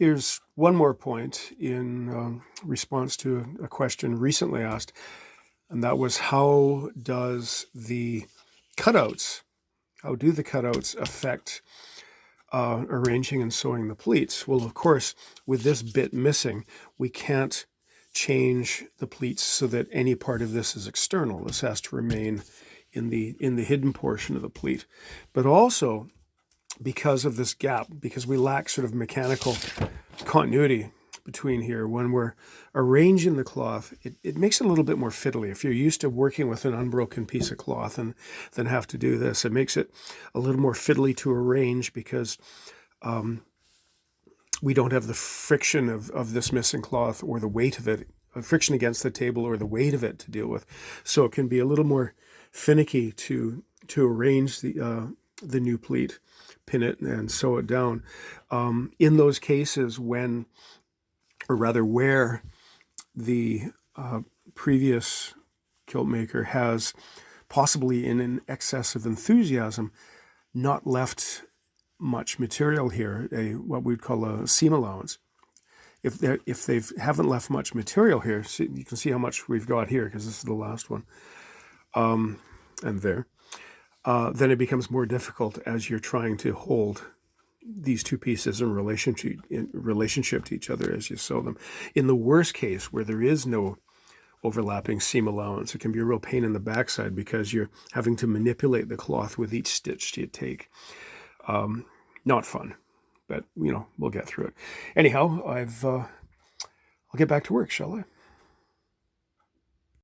Here's one more point in response to a question recently asked, and that was how do the cutouts affect arranging and sewing the pleats? Well, of course, with this bit missing, we can't change the pleats so that any part of this is external. This has to remain in the hidden portion of the pleat. But also, because of this gap, because we lack sort of mechanical continuity between here, when we're arranging the cloth, it makes it a little bit more fiddly. If you're used to working with an unbroken piece of cloth and then have to do this, it makes it a little more fiddly to arrange because we don't have the friction of this missing cloth or the weight of it, friction against the table or the weight of it to deal with. So it can be a little more finicky to arrange the new pleat, pin it and sew it down. In those cases when, or rather where the previous kilt maker has, possibly in an excess of enthusiasm, not left much material here, what we'd call a seam allowance. If they haven't left much material here, so you can see how much we've got here because this is the last one, and there. Then it becomes more difficult as you're trying to hold these two pieces in relationship to each other as you sew them. In the worst case, where there is no overlapping seam allowance, it can be a real pain in the backside because you're having to manipulate the cloth with each stitch you take. Not fun, but we'll get through it. Anyhow, I'll get back to work, shall I?